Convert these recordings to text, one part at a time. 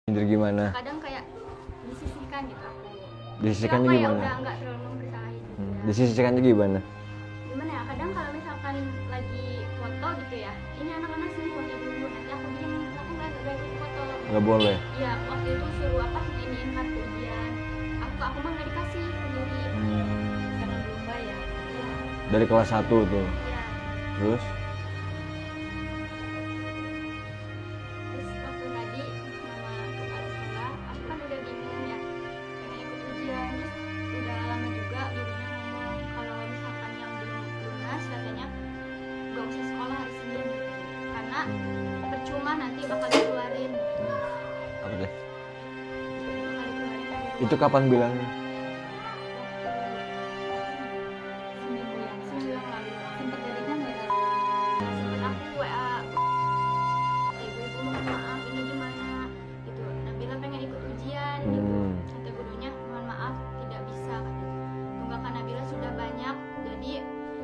Nyindir gimana? Kadang kayak disisihkan gitu aku. Disisihkannya Apa ya gimana? udah nggak terlalu memberitahui. Disisihkannya gimana? Gimana ya? Kadang kalau misalkan lagi foto gitu ya, ini anak-anak sini foto dulu, nanti aku bikin aku nggak ikut foto. Nggak boleh. Iya, waktu itu suruh apa iniin kartu ujian. Aku mah nggak dikasih sendiri. Karena belum bayar. Iya. Dari kelas 1 tuh. Iya. Terus? Terus waktu tadi sama kepala sekolah, aku kan udah bingung ya, pengen ikut ujian. Terus udah lama juga gurunya ngomong kalau misalkan yang belum lunas katanya gak usah sekolah hari Senin karena percuma nanti bakal dikeluarin. Apa deh? Bakal dikeluarin dari Itu rumah. kapan bilangnya? Seminggu yang lalu sempet jadinya nggak sempet aku WA ibu-ibu mohon maaf ini gimana gitu, Nabila pengen ikut ujian gitu, kata gurunya mohon maaf tidak bisa katanya, tunggakan Nabila sudah banyak jadi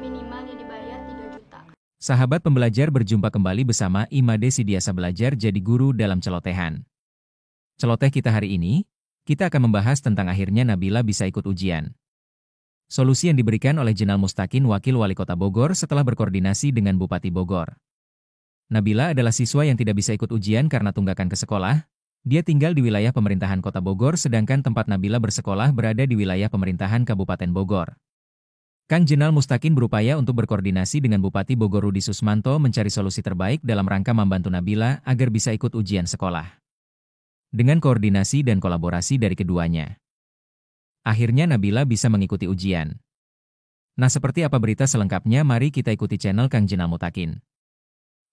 minimal yang dibayar 3 juta. Sahabat pembelajar, berjumpa kembali bersama Imade Sidiasa Belajar Jadi Guru dalam Celotehan. Celoteh kita hari ini, kita akan membahas tentang akhirnya Nabila bisa ikut ujian. Solusi yang diberikan oleh Jenal Mustakin, Wakil Wali Kota Bogor setelah berkoordinasi dengan Bupati Bogor. Nabila adalah siswa yang tidak bisa ikut ujian karena tunggakan ke sekolah. Dia tinggal di wilayah pemerintahan Kota Bogor sedangkan tempat Nabila bersekolah berada di wilayah pemerintahan Kabupaten Bogor. Kang Jenal Mustakin berupaya untuk berkoordinasi dengan Bupati Bogor Rudi Susmanto mencari solusi terbaik dalam rangka membantu Nabila agar bisa ikut ujian sekolah. Dengan koordinasi dan kolaborasi dari keduanya, akhirnya Nabila bisa mengikuti ujian. Nah, seperti apa berita selengkapnya? Mari kita ikuti channel Kang Jenal Mustakin.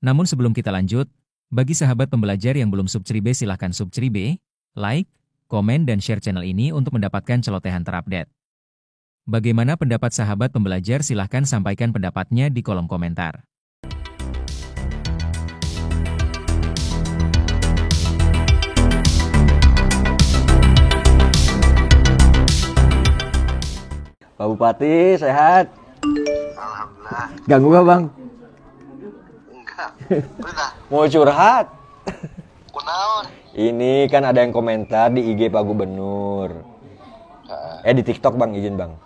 Namun sebelum kita lanjut, bagi sahabat pembelajar yang belum subscribe silahkan subscribe, like, komen dan share channel ini untuk mendapatkan celotehan terupdate. Bagaimana pendapat sahabat pembelajar? Silahkan sampaikan pendapatnya di kolom komentar. Pak Bupati, sehat? Alhamdulillah. Ganggu gak bang? Enggak. Udah. Mau curhat? Kunaon? Ini kan ada yang komentar di IG Pak Gubernur. Di TikTok bang, izin bang.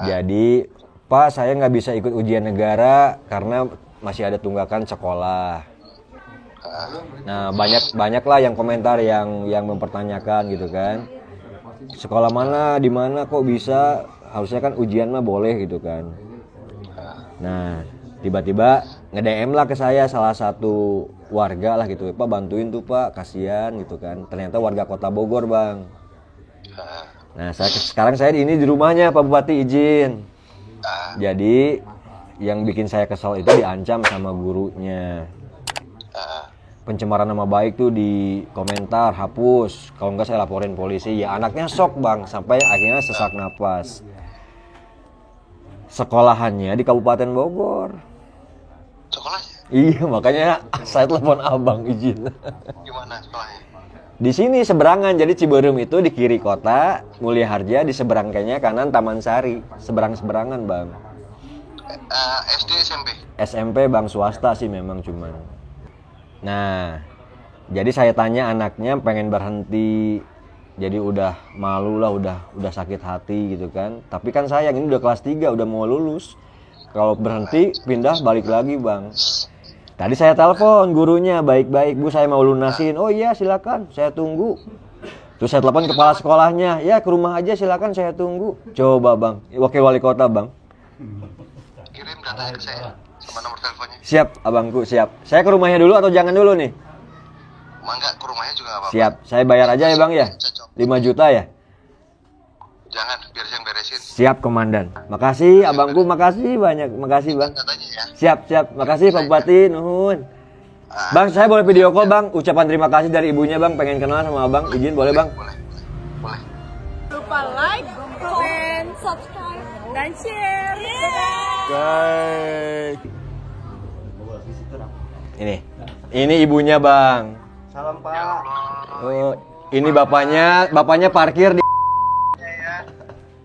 Jadi, Pak saya nggak bisa ikut ujian negara karena masih ada tunggakan sekolah. Nah banyak lah yang komentar yang mempertanyakan gitu kan. Sekolah mana, di mana kok bisa? Harusnya kan ujian mah boleh gitu kan. Nah tiba-tiba nge-DM lah ke saya salah satu warga lah gitu, Pak bantuin tuh Pak, kasihan gitu kan. Ternyata warga Kota Bogor bang. Nah sekarang saya ini di rumahnya Pak Bupati, izin. Jadi yang bikin saya kesal itu diancam sama gurunya. Pencemaran nama baik tuh di komentar, hapus. Kalau enggak saya laporin polisi. Ya anaknya shock bang, sampai akhirnya sesak napas. Sekolahannya di Kabupaten Bogor. Sekolahnya? Iya makanya saya telepon abang, izin. Gimana sekolahnya? Di sini seberangan, jadi Ciberem itu di kiri kota, Mulia Harja di seberangnya kanan Taman Sari, seberangan bang. SD SMP? SMP bang, swasta sih memang cuman. Nah, jadi saya tanya anaknya pengen berhenti, jadi udah malu lah, udah sakit hati gitu kan. Tapi kan sayang, ini udah kelas 3, udah mau lulus. Kalau berhenti, pindah balik lagi bang. Tadi saya telepon gurunya, baik-baik Bu saya mau lunasin. Oh iya silakan, saya tunggu. Terus saya telepon kepala sekolahnya, ya ke rumah aja silakan saya tunggu. Coba bang, wakil wali kota bang. Kirim data ke saya sama nomor teleponnya. Siap abangku, siap. Saya ke rumahnya dulu atau jangan dulu nih? Mangga ke rumahnya juga nggak apa-apa. Siap, saya bayar aja ya bang ya? 5 juta ya? Jangan, biar saya yang beresin. Siap komandan. Makasih abangku, makasih banyak, makasih bang. Datanya ya. Siap, makasih Pak Bupati, nuhun. Bang, saya boleh video call bang, ucapan terima kasih dari ibunya bang, pengen kenal sama abang, izin boleh bang? Boleh. Lupa like, comment, subscribe, dan share. Guys. Ini ibunya bang. Salam Pak. Oh, ini bapaknya parkir di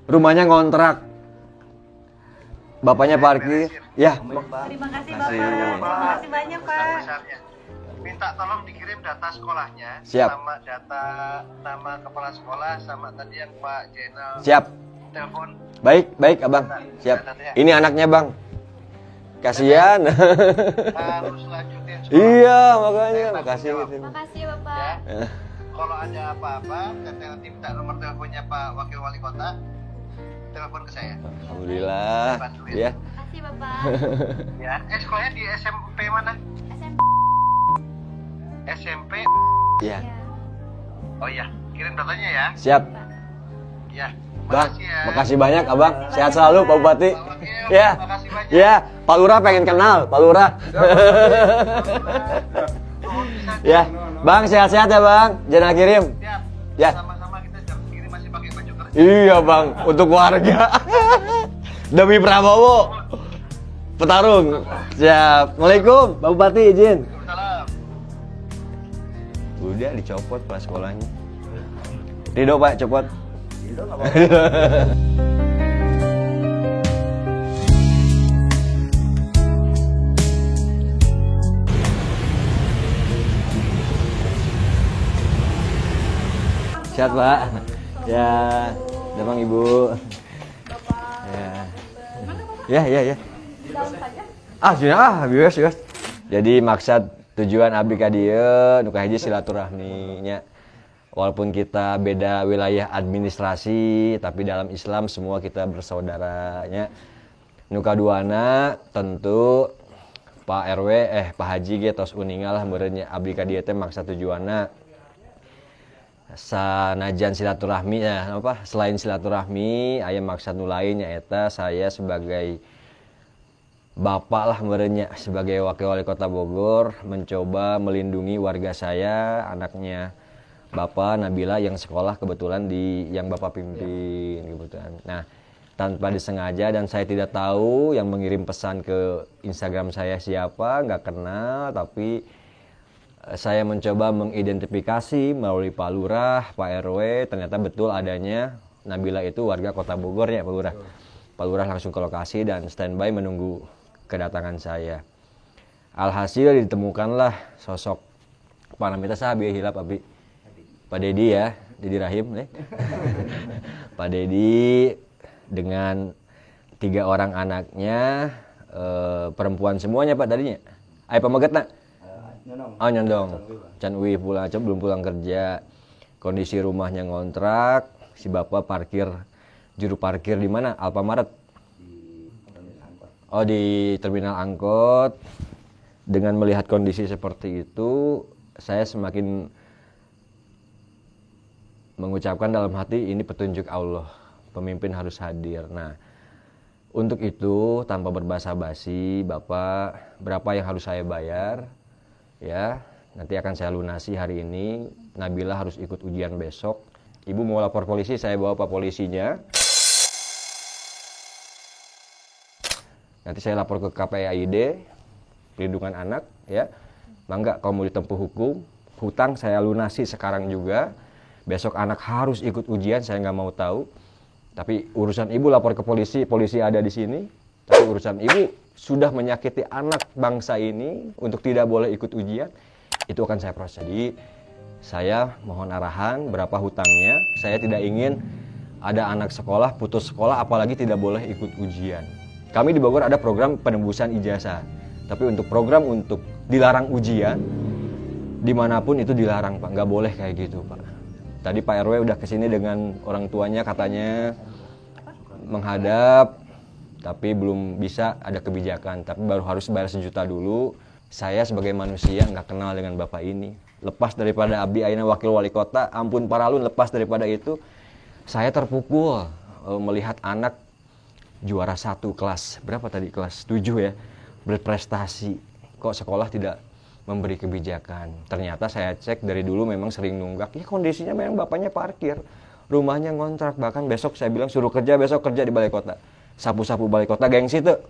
rumahnya ngontrak. Bapaknya parkir. Ya. Terima kasih Bapak. Terima kasih banyak Pak. minta tolong dikirim data sekolahnya. Siap. Sama data nama kepala sekolah sama tadi yang Pak Jenal Siap. telepon. Baik abang. Siap. Ini anaknya bang. Kasihan. Harus lanjutin sekolah. Iya makanya. Makasih. Makasih Bapak. Ya. Kalau ada apa-apa, nanti minta nomor teleponnya Pak Wakil Wali Kota, telepon ke saya. Alhamdulillah. Ya. Makasih Bapak. Ya. Sekolahnya di SMP mana? SMP. SMP. Ya. Ya. Oh iya, kirim datanya ya. Siap. Ya. Bang, Makasih ya. makasih banyak abang. Sehat selalu Pak Bupati. Pak Wakil, Ya. makasih banyak. Ya. Pak Lurah pengen kenal. Pak Lurah. Ya. Bang sehat-sehat ya bang. Jangan kirim. Siap. Ya. Sama-sama kita jam segini masih pakai baju kerja. Iya bang. Untuk warga. Demi Prabowo. Petarung. Siap. Assalamualaikum. Pak Bupati izin. Waalaikumsalam. Udah dicopot pas sekolahnya. Ridho Pak, copot. Sehat Pak. Ya, ada Bang Ibu. Ya. Sudah bias. Jadi maksud tujuan abdi ka dieu nu kahiji silaturahminya. Walaupun kita beda wilayah administrasi, tapi dalam Islam semua kita bersaudaranya. Nu kaduana tentu Pak RW Pak Haji ge tos uningal lah meureun nya abdi ka dieu teh maksud tujuanna sanajan silaturahmi ya apa selain silaturahmi aya maksud nu lain nyaeta saya sebagai bapak lah merenya sebagai wakil wali kota Bogor mencoba melindungi warga saya, anaknya Bapak Nabila yang sekolah kebetulan di yang Bapak pimpin kebetulan. Nah, tanpa disengaja dan saya tidak tahu yang mengirim pesan ke Instagram saya siapa, nggak kenal, tapi saya mencoba mengidentifikasi melalui Pak Lurah, Pak RW, ternyata betul adanya Nabila itu warga kota Bogor ya Pak Lurah. Pak Lurah langsung ke lokasi dan standby menunggu kedatangan saya. Alhasil ditemukanlah sosok Pak Namita sahabi hilap abi. Pak Dedi ya, Dedi Rahim Pak Dedi dengan 3 orang anaknya, perempuan semuanya Pak tadinya. Ayo pamagetna. Nyondong. Can Uwi pulang, belum pulang kerja. Kondisi rumahnya ngontrak, si bapak parkir juru parkir di mana? Alfamaret. Oh di terminal angkot. Dengan melihat kondisi seperti itu, saya semakin mengucapkan dalam hati ini petunjuk Allah. Pemimpin harus hadir. Nah, untuk itu tanpa berbasa-basi, Bapak, berapa yang harus saya bayar? Ya, nanti akan saya lunasi hari ini. Nabila harus ikut ujian besok. Ibu mau lapor polisi, saya bawa Pak polisinya. Nanti saya lapor ke KPAID, Perlindungan Anak, ya. Mangga kalau mau ditempuh hukum, hutang saya lunasi sekarang juga. Besok anak harus ikut ujian, saya nggak mau tahu. Tapi urusan ibu lapor ke polisi, polisi ada di sini. Tapi urusan ibu sudah menyakiti anak bangsa ini untuk tidak boleh ikut ujian, itu akan saya proses. Jadi saya mohon arahan berapa hutangnya. Saya tidak ingin ada anak sekolah putus sekolah, apalagi tidak boleh ikut ujian. Kami di Bogor ada program penembusan ijazah. Tapi untuk program untuk dilarang ujian, dimanapun itu dilarang Pak, nggak boleh kayak gitu Pak. Tadi Pak RW udah kesini dengan orang tuanya katanya menghadap, tapi belum bisa ada kebijakan. Tapi baru harus bayar 1 juta dulu. Saya sebagai manusia nggak kenal dengan Bapak ini. Lepas daripada abdi ayeuna wakil wali kota, ampun paralun, lepas daripada itu, saya terpukul melihat anak juara 1 kelas, berapa tadi? Kelas 7 ya, berprestasi. Kok sekolah tidak memberi kebijakan? Ternyata saya cek dari dulu memang sering nunggak. Ya kondisinya memang bapaknya parkir, rumahnya ngontrak. Bahkan besok saya bilang suruh kerja, besok kerja di balai kota. Sapu-sapu balai kota, gengsi tuh.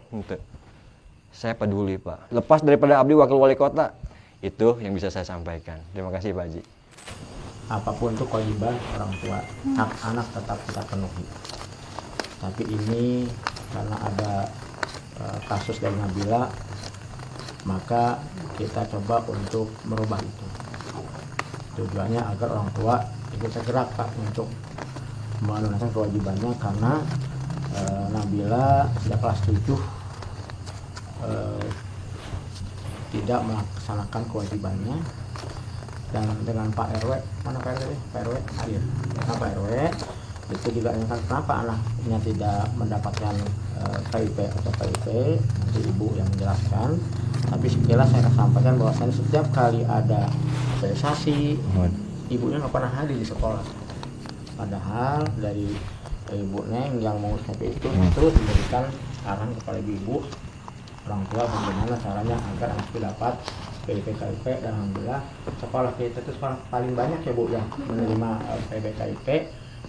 Saya peduli Pak. Lepas daripada abdi wakil wali kota, itu yang bisa saya sampaikan. Terima kasih Pak Haji. Apapun itu kewajiban orang tua, hak anak tetap kita penuhi. Tapi ini karena ada kasus dari Nabila, maka kita coba untuk merubah itu. Tujuannya agar orang tua ikut tergerak Pak untuk menunaikan kewajibannya, karena Nabila sejak kelas 7 tidak melaksanakan kewajibannya, dan dengan Pak RW, mana Pak RW? Pak RW hadir. Nah, Pak RW itu juga kenapa anaknya tidak mendapatkan KIP atau PIP, nanti ibu yang menjelaskan. Tapi sekilas saya akan sampaikan bahwasanya setiap kali ada sosialisasi, ibunya nggak pernah hadir di sekolah. Padahal dari Ibu Neng yang mengurus KIP itu terus memberikan arahan kepada ibu orang tua bagaimana caranya agar anak itu dapat PIP KIP, dan alhamdulillah sekolah kita itu sekolah paling banyak ya Bu yang menerima PIP KIP,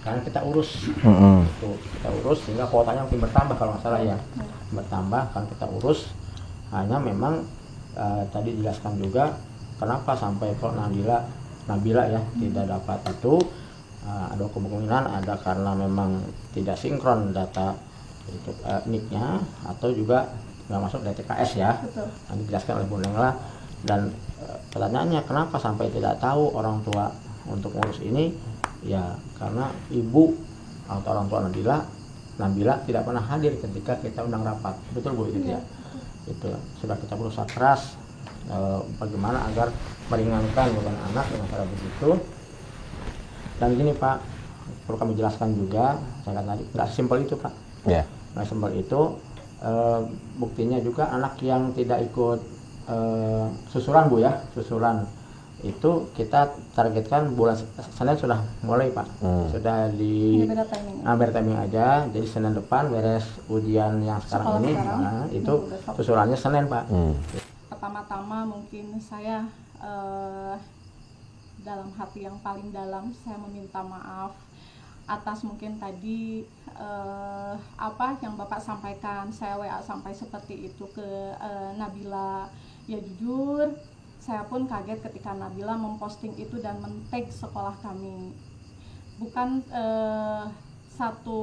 karena kita urus itu, kita urus sehingga kuotanya mungkin bertambah kalau nggak salah ya, bertambah kan kita urus. Hanya memang tadi dijelaskan juga kenapa sampai kok Nabila ya tidak dapat itu, ada kemungkinan ada karena memang tidak sinkron data itu NIK-nya, atau juga nggak masuk DTKS ya. Nanti dijelaskan oleh Bu Neng lah. Dan pertanyaannya kenapa sampai tidak tahu orang tua untuk ngurus ini, ya karena ibu atau orang tua Nabila tidak pernah hadir ketika kita undang rapat. Betul Bu itu ya? Itu sudah kita berusaha keras bagaimana agar meringankan beban anak dengan cara begitu. Dan gini Pak, perlu kami jelaskan juga, saya katakan tadi nggak simpel itu Pak. Nggak simpel itu, buktinya juga anak yang tidak ikut susulan Bu ya, susulan itu kita targetkan bulan Senin sudah mulai Pak. Sudah di beda timing aja, jadi Senin depan beres ujian yang sekarang ini. Nah, itu susulannya Senin Pak. Pertama-tama mungkin saya dalam hati yang paling dalam saya meminta maaf atas mungkin tadi apa yang Bapak sampaikan, saya WA sampai seperti itu ke Nabila. Ya jujur saya pun kaget ketika Nabila memposting itu dan men-tag sekolah kami. Bukan satu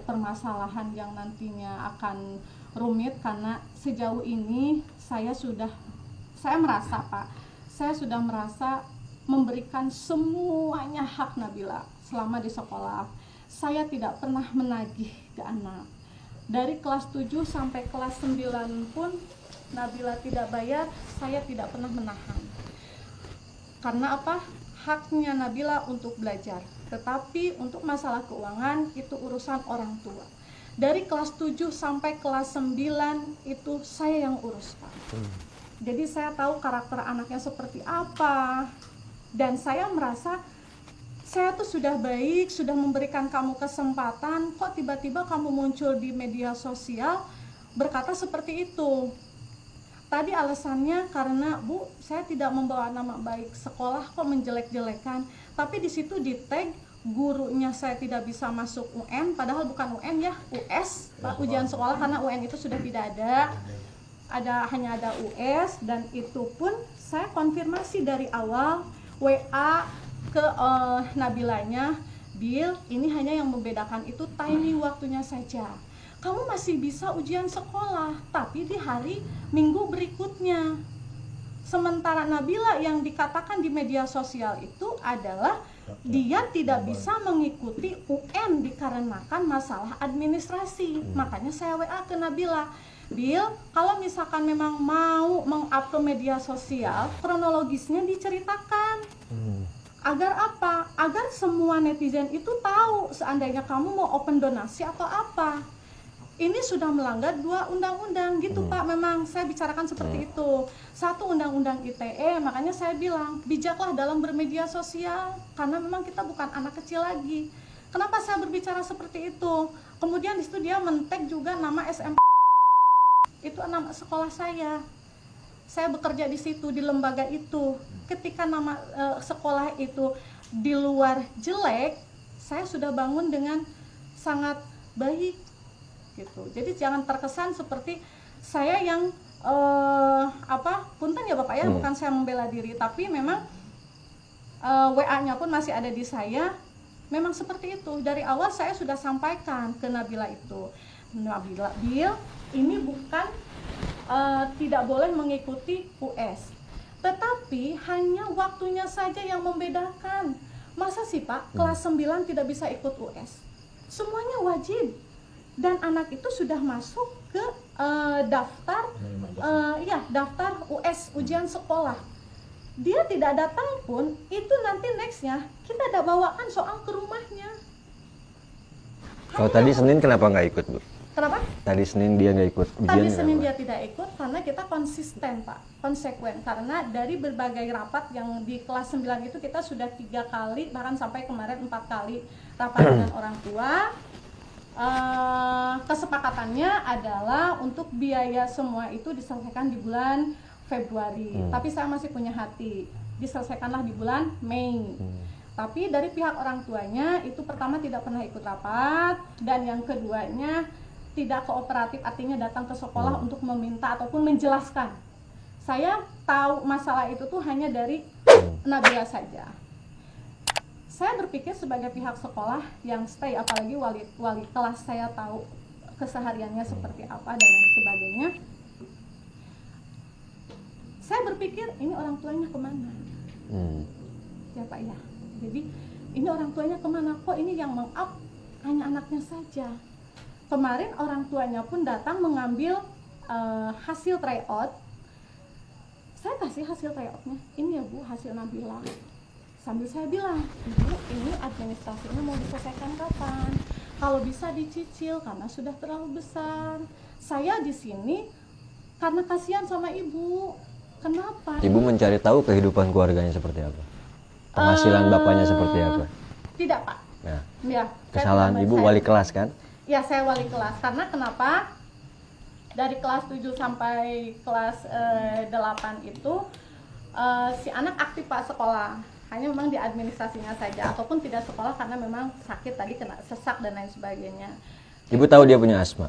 permasalahan yang nantinya akan rumit, karena sejauh ini saya merasa Pak, saya sudah merasa memberikan semuanya hak Nabila selama di sekolah. Saya tidak pernah menagih ke anak. Dari kelas 7 sampai kelas 9 pun Nabila tidak bayar, saya tidak pernah menahan. Karena apa? Haknya Nabila untuk belajar. Tetapi untuk masalah keuangan itu urusan orang tua. Dari kelas 7 sampai kelas 9 itu saya yang urus Pak. Jadi saya tahu karakter anaknya seperti apa. Dan saya merasa saya tuh sudah baik, sudah memberikan kamu kesempatan, kok tiba-tiba kamu muncul di media sosial berkata seperti itu. Tadi alasannya karena Bu, saya tidak membawa nama baik sekolah, kok menjelek-jelekan. Tapi di situ di tag gurunya saya tidak bisa masuk UN, padahal bukan UN ya, US, ujian sekolah, karena UN itu sudah tidak ada. Hanya ada US, dan itu pun saya konfirmasi dari awal WA ke Nabilanya, Bil, ini hanya yang membedakan itu timing waktunya saja. Kamu masih bisa ujian sekolah, tapi di hari Minggu berikutnya. Sementara Nabila yang dikatakan di media sosial itu adalah dia tidak bisa mengikuti UN dikarenakan masalah administrasi. Makanya saya WA ke Nabila, Bil, kalau misalkan memang mau meng-up ke media sosial, kronologisnya diceritakan. Agar apa? Agar semua netizen itu tahu seandainya kamu mau open donasi atau apa. Ini sudah melanggar 2 undang-undang gitu Pak. Memang saya bicarakan seperti itu. 1 undang-undang ITE, makanya saya bilang bijaklah dalam bermedia sosial, karena memang kita bukan anak kecil lagi. Kenapa saya berbicara seperti itu? Kemudian di situ dia men-tag juga nama SMP. Itu nama sekolah saya. Saya bekerja di situ, di lembaga itu. Ketika nama sekolah itu di luar jelek, saya sudah bangun dengan sangat baik gitu. Jadi jangan terkesan seperti saya yang punten ya Bapak ya, bukan saya membela diri, tapi memang WA-nya pun masih ada di saya. Memang seperti itu. Dari awal saya sudah sampaikan ke Nabila itu, Nabila, Bil, ini bukan tidak boleh mengikuti US. Tetapi hanya waktunya saja yang membedakan. Masa sih Pak, kelas 9 tidak bisa ikut US? Semuanya wajib. Dan anak itu sudah masuk ke daftar daftar US, ujian sekolah. Dia tidak datang pun, itu nanti nextnya kita ada bawakan soal ke rumahnya. Kalau tadi Senin kenapa nggak ikut, Bu? Kenapa? Tadi Senin dia nggak ikut ujian. Tadi Senin kenapa? dia tidak ikut karena kita konsisten Pak, konsekuen. Karena dari berbagai rapat yang di kelas 9 itu kita sudah 3 kali, bahkan sampai kemarin 4 kali rapat dengan orang tua. Kesepakatannya adalah untuk biaya semua itu diselesaikan di bulan Februari. Tapi saya masih punya hati, diselesaikanlah di bulan Mei. Tapi dari pihak orang tuanya itu pertama tidak pernah ikut rapat, dan yang keduanya tidak kooperatif, artinya datang ke sekolah untuk meminta ataupun menjelaskan. Saya tahu masalah itu tuh hanya dari Nabila saja. Saya berpikir sebagai pihak sekolah yang stay, apalagi wali kelas, saya tahu kesehariannya seperti apa dan lain sebagainya. Saya berpikir ini orang tuanya kemana? Ya Pak ya. Jadi ini orang tuanya kemana? Kok ini yang meng-up hanya anaknya saja? Kemarin orang tuanya pun datang mengambil hasil tryout. Saya kasih hasil tryoutnya. Ini ya Bu, hasil Nabila. Sambil saya bilang, Ibu, ini administrasinya mau diselesaikan kapan? Kalau bisa dicicil karena sudah terlalu besar. Saya di sini karena kasihan sama Ibu. Kenapa? Ibu mencari tahu kehidupan keluarganya seperti apa? Penghasilan bapaknya seperti apa? Tidak Pak. Nah, Ya, kesalahan Ibu wali kelas kan? Ya, saya wali kelas. Karena kenapa? Dari kelas 7 sampai kelas 8 itu si anak aktif Pak sekolah. Hanya memang di administrasinya saja, ataupun tidak sekolah karena memang sakit tadi, kena sesak dan lain sebagainya. Ibu tahu dia punya asma?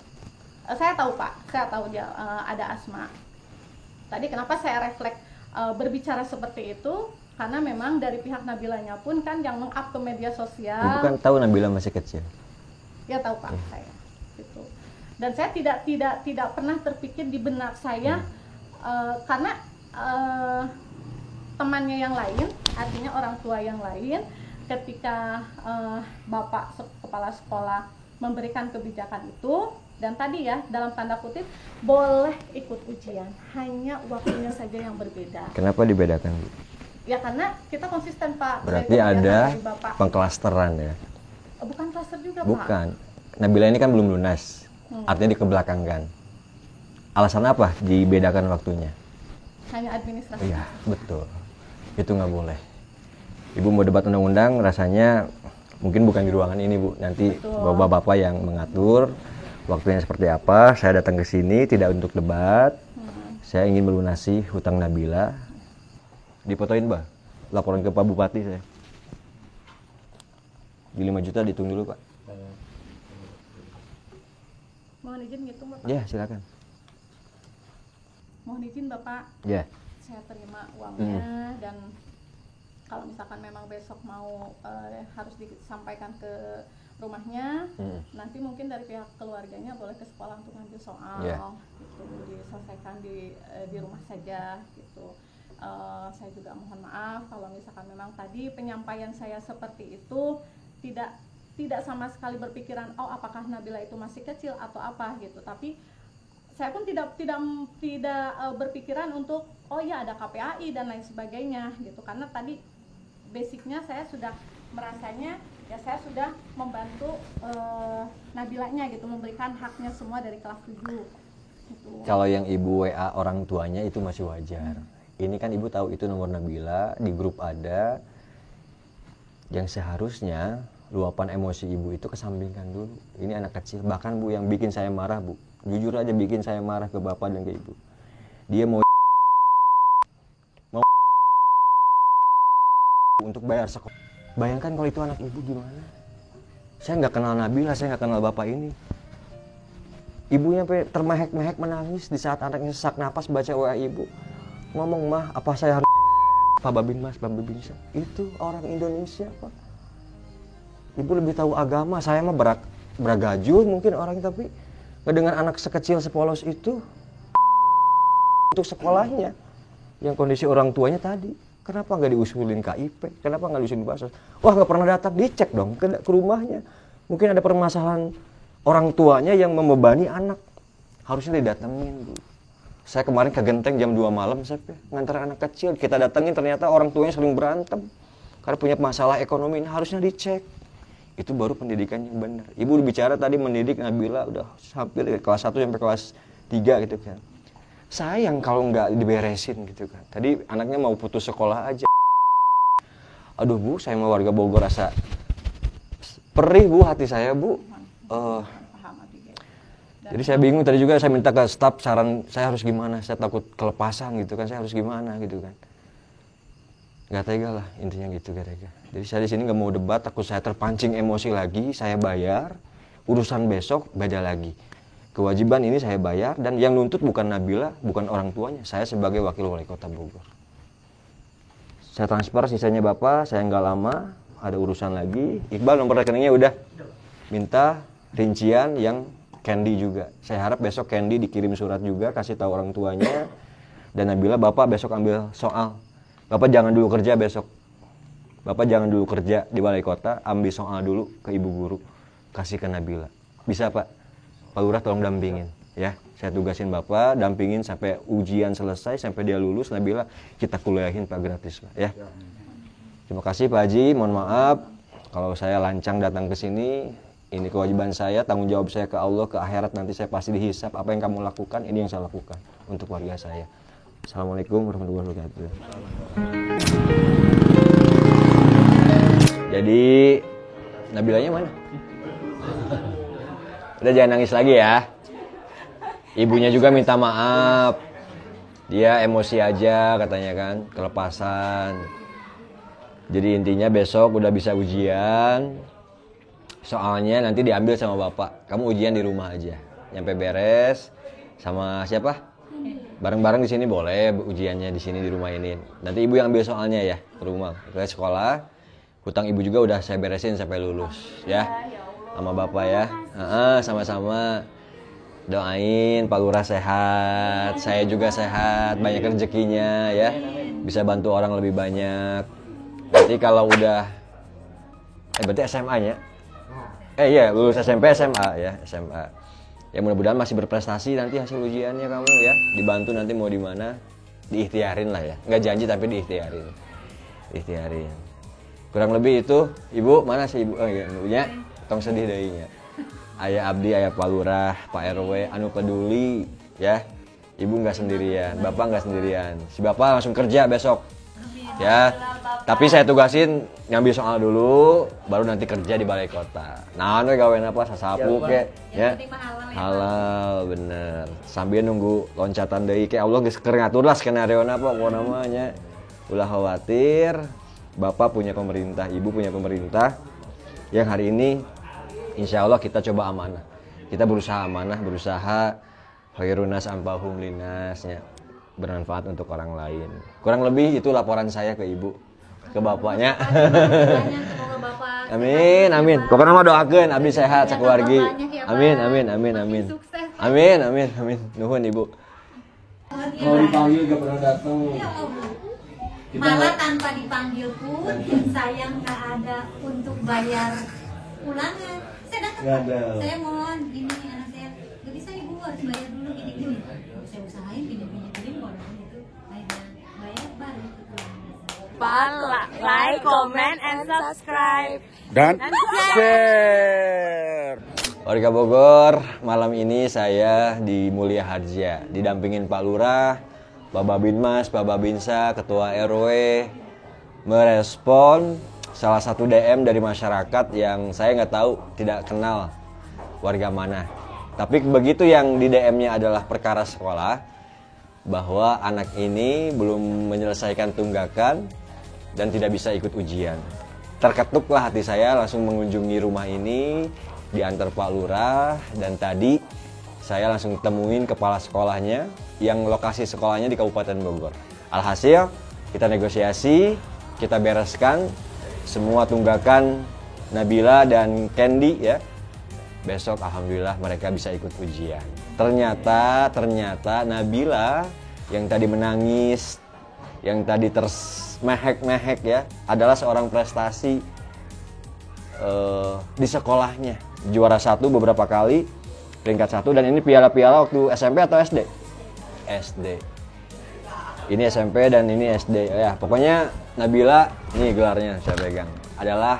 Saya tahu Pak, saya tahu dia ada asma. Tadi kenapa saya refleks berbicara seperti itu? Karena memang dari pihak Nabilanya pun kan yang meng-up ke media sosial. Ibu kan tahu Nabila masih kecil. Ya tahu Pak, saya gitu. Dan saya tidak pernah terpikir di benak saya karena temannya yang lain, artinya orang tua yang lain, ketika Bapak kepala sekolah memberikan kebijakan itu, dan tadi ya dalam tanda kutip boleh ikut ujian, hanya waktunya saja yang berbeda. Kenapa dibedakan, Bu? Ya karena kita konsisten Pak. Berarti dari kebijakan ada dari Bapak. pengklasteran ya? Bukan klaster juga Pak. Bukan. Nabila ini kan belum lunas, artinya dikebelakangkan. Alasan apa dibedakan waktunya? Hanya administrasi. Iya, betul. Itu nggak boleh. Ibu mau debat undang-undang, rasanya mungkin bukan di ruangan ini, Bu. Nanti bapak-bapak yang mengatur waktunya seperti apa. Saya datang ke sini tidak untuk debat. Saya ingin melunasi hutang Nabila. Dipotoin, Mbak. Laporan ke Pak Bupati saya. Di 5 juta dihitung dulu, Pak. Mohon izin ngitung Bapak. Ya, silakan. Mohon izin Bapak. Ya. Saya terima uangnya dan kalau misalkan memang besok mau harus disampaikan ke rumahnya, nanti mungkin dari pihak keluarganya boleh ke sekolah untuk ngambil soal, gitu, diselesaikan di rumah saja, gitu. Saya juga mohon maaf kalau misalkan memang tadi penyampaian saya seperti itu tidak sama sekali berpikiran apakah Nabila itu masih kecil atau apa gitu, tapi saya pun tidak berpikiran untuk ya ada KPAI dan lain sebagainya gitu, karena tadi basicnya saya sudah merasanya ya saya sudah membantu Nabilanya gitu, memberikan haknya semua dari kelas 7 gitu. Kalau yang ibu WA orang tuanya itu masih wajar. Ini kan ibu tahu itu nomor Nabila, di grup ada. Yang seharusnya luapan emosi ibu itu kesampingkan dulu. Ini anak kecil, bahkan Bu yang bikin saya marah, Bu. Jujur aja bikin saya marah ke bapak dan ke ibu. Dia mau untuk bayar sekolah. Bayangkan kalau itu anak ibu gimana? Saya nggak kenal Nabila, saya nggak kenal bapak ini. Ibunya termehek-mehek menangis di saat anaknya sesak napas baca WA ibu. Ngomong, mah apa saya harus Pak Babin Mas, Pak Babin bisa. Itu orang Indonesia Pak. Ibu lebih tahu agama, saya mah beragajul mungkin orang, tapi ngedengar anak sekecil sepolos itu untuk sekolahnya. Yang kondisi orang tuanya tadi, kenapa nggak diusulin KIP? Kenapa nggak diusulin Bansos? Wah, nggak pernah datang, dicek dong ke rumahnya. Mungkin ada permasalahan orang tuanya yang membebani anak. Harusnya didatengin, Bu. Saya kemarin ke Genteng jam 2 malam, saya ngantar anak kecil. Kita datengin, ternyata orang tuanya sering berantem. Karena punya masalah ekonomi, ini harusnya dicek. Itu baru pendidikan yang benar. Ibu bicara tadi mendidik Nabila udah hampir kelas 1 sampai kelas 3 gitu kan. Sayang kalau nggak diberesin gitu kan. Tadi anaknya mau putus sekolah aja. Aduh Bu, saya mau warga Bogor rasa perih Bu hati saya Bu. Jadi saya bingung, tadi juga saya minta ke staf saran saya harus gimana. Saya takut kelepasan gitu kan, saya harus gimana gitu kan. Gak tega lah intinya gitu, gak tega. Jadi saya di sini nggak mau debat, takut saya terpancing emosi lagi. Saya bayar, urusan besok beda lagi. Kewajiban ini saya bayar, dan yang nuntut bukan Nabila, bukan orang tuanya. Saya sebagai wakil wali kota Bogor. Saya transfer sisanya Bapak, saya nggak lama, ada urusan lagi. Iqbal nomor rekeningnya udah. Minta rincian yang Candy juga. Saya harap besok Candy dikirim surat juga, kasih tahu orang tuanya. Dan Nabila, Bapak besok ambil soal. Bapak jangan dulu kerja besok. Bapak jangan dulu kerja di balai kota, ambil soal dulu ke ibu guru. Kasih ke Nabila. Bisa Pak? Pak Lurah tolong dampingin. Ya, saya tugasin Bapak, dampingin sampai ujian selesai, sampai dia lulus. Nabila, kita kuliahin Pak gratis Pak. Ya. Terima kasih Pak Haji, mohon maaf. Kalau saya lancang datang ke sini, ini kewajiban saya, tanggung jawab saya ke Allah, ke akhirat nanti saya pasti dihisap. Apa yang kamu lakukan, ini yang saya lakukan untuk keluarga saya. Assalamualaikum warahmatullahi wabarakatuh. Jadi, Nabilanya mana? Udah jangan nangis lagi ya. Ibunya juga minta maaf. Dia emosi aja katanya kan, kelepasan. Jadi intinya besok udah bisa ujian. Soalnya nanti diambil sama Bapak. Kamu ujian di rumah aja. Nyampe beres sama siapa? Bareng-bareng di sini boleh ujiannya di sini di rumah ini. Nanti Ibu yang ambil soalnya ya ke rumah. Ke sekolah. Hutang Ibu juga udah saya beresin sampai lulus ya. Sama Bapak ya. Sama-sama. Doain Pak Lurah sehat, saya juga sehat, banyak rezekinya ya. Bisa bantu orang lebih banyak. Nanti kalau udah berarti SMA-nya. Iya, lulus SMP, SMA ya, SMA. Ya mudah-mudahan masih berprestasi nanti hasil ujiannya kamu ya. Dibantu nanti mau di mana, diikhtiarin lah ya. Nggak janji tapi diikhtiarin. Ikhtiarin. Kurang lebih itu, Ibu, mana sih Ibu? Oh iya, Ibunya, tong sedih dainya. Ayah Abdi, Ayah Pak Lurah, Pak RW, anu peduli ya. Ibu nggak sendirian, Bapak nggak sendirian. Si Bapak langsung kerja besok. Ya, tapi saya tugasin ngambil soal dulu, baru nanti kerja di balai kota. Nah, gawean apa? Sasapu kek, ya. Halal, bener. Sambil nunggu loncatan deui ke Allah geus keur ngatur lah skenario apa namanya. Ulah khawatir, Bapak punya pemerintah, Ibu punya pemerintah. Yang hari ini insya Allah kita coba amanah. Kita berusaha amanah, berusaha khairunas ampahum linasnya. Bermanfaat untuk orang lain. Kurang lebih itu laporan saya ke Ibu, ke Bapaknya. Amin, amin. Pokoknya mah doakeun abdi sehat sakeluargi. Amin, amin, amin, amin. Amin, amin, amin. Nuhun Ibu. Kalau dipanggil gak pernah datang. Malah tanpa dipanggil pun saya nggak ada untuk bayar ulangan. Saya datang. Saya mohon ini anak saya nggak bisa Ibu harus bayar dulu gini. Saya usahain pinjam-pinjam kalau gitu bayar baru like, comment, and subscribe. Dan share. Warga Bogor, malam ini saya di Mulia Harja, didampingin Pak Lurah, Pak Babinmas, Pak Babinsa, Ketua RW, merespon salah satu DM dari masyarakat yang saya nggak tahu, tidak kenal warga mana. Tapi begitu yang di DM-nya adalah perkara sekolah, bahwa anak ini belum menyelesaikan tunggakan dan tidak bisa ikut ujian. Terketuklah hati saya, langsung mengunjungi rumah ini, diantar Pak Lurah, dan tadi saya langsung temuin kepala sekolahnya yang lokasi sekolahnya di Kabupaten Bogor. Alhasil kita negosiasi, kita bereskan semua tunggakan Nabila dan Candy ya. Besok alhamdulillah mereka bisa ikut ujian. Ternyata Nabila yang tadi menangis, yang tadi termehek-mehek ya, adalah seorang prestasi di sekolahnya. Juara 1 beberapa kali, peringkat 1, dan ini piala-piala waktu SMP atau SD? SD. Ini SMP dan ini SD. Ya, pokoknya Nabila, nih gelarnya saya pegang, adalah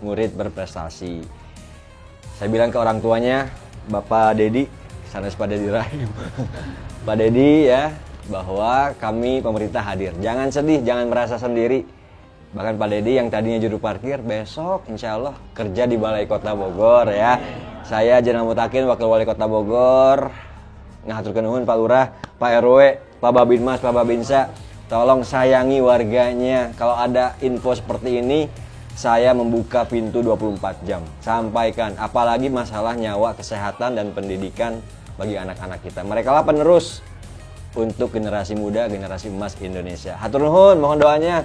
murid berprestasi. Saya bilang ke orang tuanya, Bapak Dedi, sanes Pak Dedi Rahim. Pak Dedi ya, bahwa kami pemerintah hadir. Jangan sedih, jangan merasa sendiri. Bahkan Pak Dedi yang tadinya juru parkir, besok insya Allah kerja di Balai Kota Bogor ya. Saya Jenal Mutakin, Wakil Wali Kota Bogor. Ngaturkeun nuhun Pak Lurah, Pak RW, Pak Babinmas, Pak Babinsa. Tolong sayangi warganya. Kalau ada info seperti ini, saya membuka pintu 24 jam. Sampaikan, apalagi masalah nyawa, kesehatan, dan pendidikan bagi anak-anak kita. Mereka lah penerus untuk generasi muda, generasi emas Indonesia. Hatur nuhun, mohon doanya.